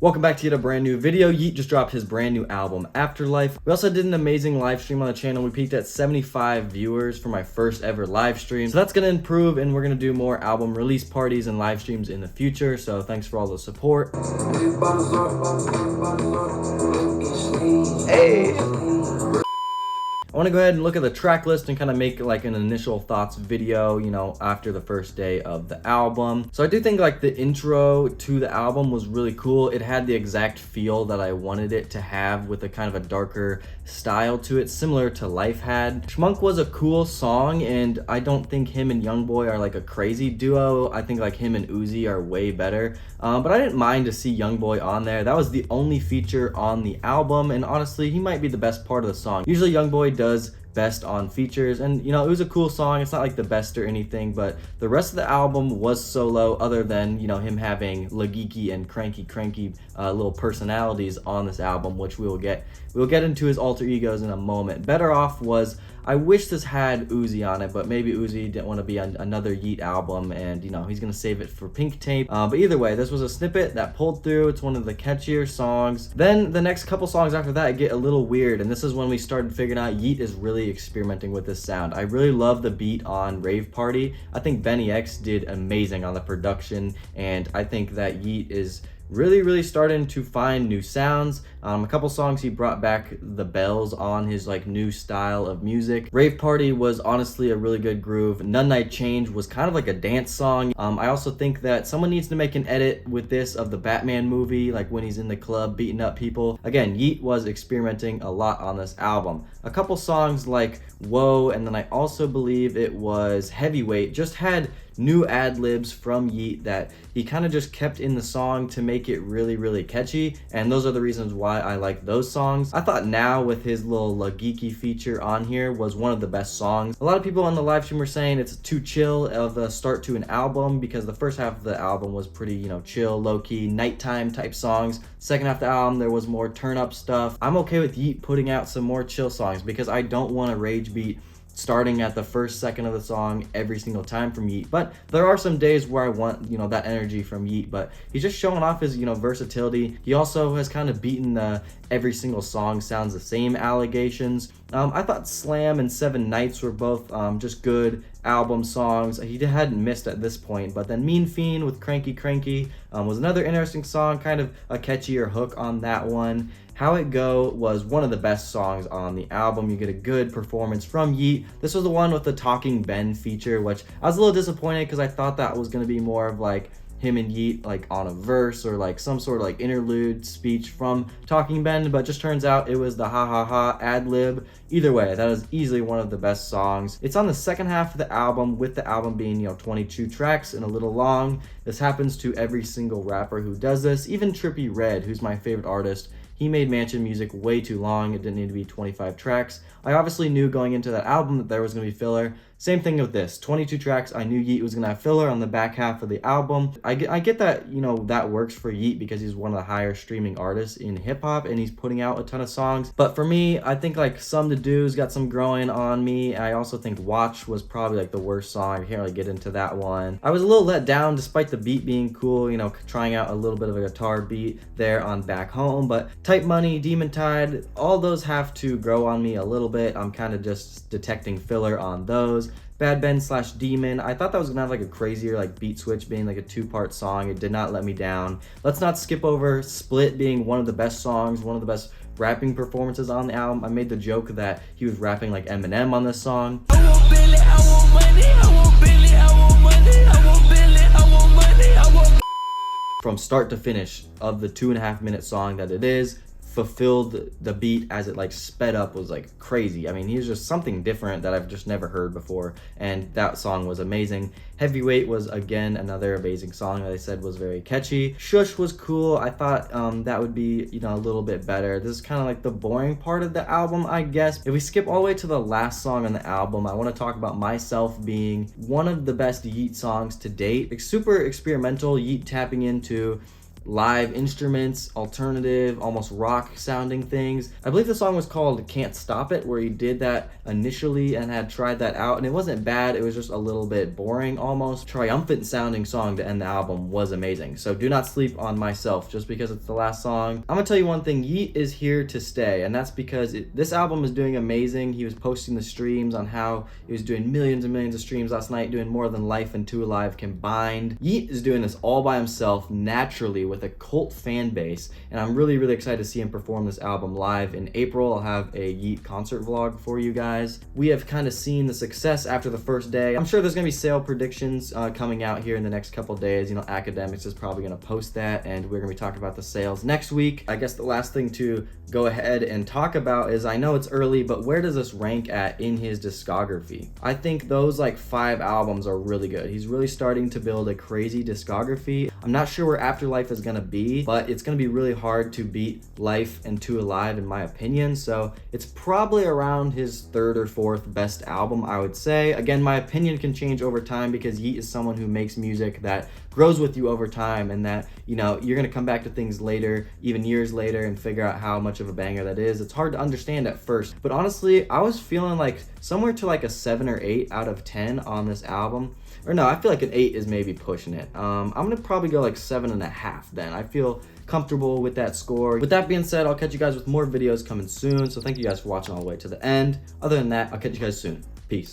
Welcome back to yet a brand new video. Yeat just dropped his brand new album, Afterlife. We also did an amazing live stream on the channel. We peaked at 75 viewers for my first ever live stream. So that's going to improve, and we're going to do more album release parties and live streams in the future. So thanks for all the support. Hey! I want to go ahead and look at the track list and kind of make like an initial thoughts video, you know, after the first day of the album. So I do think like the intro to the album was really cool. It had the exact feel that I wanted it to have, with a kind of a darker style to it, similar to Life had. Schmunk was a cool song, and I don't think him and Youngboy are like a crazy duo. I think like him and Uzi are way better. But I didn't mind to see Youngboy on there. That was the only feature on the album, and honestly, he might be the best part of the song. Usually Youngboy does best on features, and you know, it was a cool song. It's not like the best or anything, but the rest of the album was solo, other than, you know, him having Lageeky and Cranky little personalities on this album, which we'll get into his alter egos in a moment. Better Off was, I wish this had Uzi on it, but maybe Uzi didn't want to be on another Yeat album, and you know, he's gonna save it for Pink Tape. But either way, this was a snippet that pulled through. It's one of the catchier songs. Then the next couple songs after that get a little weird, and this is when we started figuring out Yeat is really experimenting with this sound. I really love the beat on Rave Party. I think Benny X did amazing on the production, and I think that Yeat is really starting to find new sounds. A couple songs he brought back the bells on his like new style of music. Rave Party was honestly a really good groove. None Night Change was kind of like a dance song. I also think that someone needs to make an edit with this of the Batman movie, like when he's in the club beating up people. Again, Yeat was experimenting a lot on this album. A couple songs like Whoa, and then I also believe it was Heavyweight, just had new ad-libs from Yeat that he kind of just kept in the song to make it really catchy, and those are the reasons why I like those songs. I thought Now, with his little Lageeky feature on here, was one of the best songs. A lot of people on the live stream were saying it's too chill of a start to an album, because the first half of the album was pretty, you know, chill, low-key, nighttime type songs. Second half of the album, there was more turn-up stuff. I'm okay with Yeat putting out some more chill songs, because I don't want a rage beat starting at the first second of the song every single time from Yeat. But there are some days where I want, you know, that energy from Yeat, but he's just showing off his, you know, versatility. He also has kind of beaten the every single song sounds the same allegations. I thought Slam and Seven Nights were both just good album songs. He hadn't missed at this point, but then Mean Fiend with Cranky was another interesting song, kind of a catchier hook on that one. How It Go was one of the best songs on the album. You get a good performance from Yeat. This was the one with the Talking Ben feature, which I was a little disappointed, because I thought that was going to be more of like him and Yeat like on a verse, or like some sort of like interlude speech from Talking Ben, but just turns out it was the ha ha ha ad lib. Either way, that is easily one of the best songs. It's on the second half of the album, with the album being, you know, 22 tracks and a little long. This happens to every single rapper who does this, even Trippie Redd, who's my favorite artist. He made Mansion music way too long. It didn't need to be 25 tracks. I obviously knew going into that album that there was going to be filler. Same thing with this, 22 tracks. I knew Yeat was going to have filler on the back half of the album. I get that, you know, that works for Yeat because he's one of the higher streaming artists in hip hop, and he's putting out a ton of songs. But for me, I think like Some to Do's got some growing on me. I also think Watch was probably like the worst song. I can't really get into that one. I was a little let down despite the beat being cool, you know, trying out a little bit of a guitar beat there on Back Home. But Type Money, Demon Tide, all those have to grow on me a little bit. I'm kind of just detecting filler on those. Bad Ben / Demon, I thought that was gonna have like a crazier like beat switch, being like a 2-part song. It did not let me down. Let's not skip over Split being one of the best songs, one of the best rapping performances on the album. I made the joke that he was rapping like Eminem on this song. I want Billy, I want money, I want Billy, I want money, I want Billy, I want money, I want. From start to finish of the 2.5 minute song that it is, fulfilled the beat as it like sped up was like crazy. I mean, he's just something different that I've just never heard before, and that song was amazing. Heavyweight was again another amazing song that I said was very catchy. Shush was cool. I thought that would be, you know, a little bit better. This is kind of like the boring part of the album, I guess. If we skip all the way to the last song on the album, I want to talk about Myself being one of the best Yeat songs to date. It's super experimental, Yeat tapping into live instruments, alternative, almost rock sounding things. I believe the song was called Can't Stop It, where he did that initially and had tried that out, and it wasn't bad. It was just a little bit boring, almost triumphant sounding song to end the album was amazing. So do not sleep on Myself just because it's the last song. I'm gonna tell you one thing, Yeat is here to stay, and that's because this album is doing amazing. He was posting the streams on how he was doing millions and millions of streams last night, doing more than Life and 2 Alive combined. Yeat is doing this all by himself, naturally, with a cult fan base, and I'm really, really excited to see him perform this album live in April. I'll have a Yeat concert vlog for you guys. We have kind of seen the success after the first day. I'm sure there's gonna be sale predictions coming out here in the next couple days. You know, Academics is probably gonna post that, and we're gonna be talking about the sales next week. I guess the last thing to go ahead and talk about is, I know it's early, but where does this rank at in his discography? I think those like 5 albums are really good. He's really starting to build a crazy discography. I'm not sure where Afterlife is gonna be, but it's gonna be really hard to beat Life and 2 Alive in my opinion. So it's probably around his 3rd or 4th best album, I would say. Again, my opinion can change over time because Yeat is someone who makes music that grows with you over time, and that, you know, you're gonna come back to things later, even years later, and figure out how much of a banger that is. It's hard to understand at first, but honestly, I was feeling like somewhere to like a 7 or 8 out of 10 on this album. Or no, I feel like an 8 is maybe pushing it. I'm gonna probably go like 7.5 then. I feel comfortable with that score. With that being said, I'll catch you guys with more videos coming soon, so thank you guys for watching all the way to the end. Other than that, I'll catch you guys soon. Peace.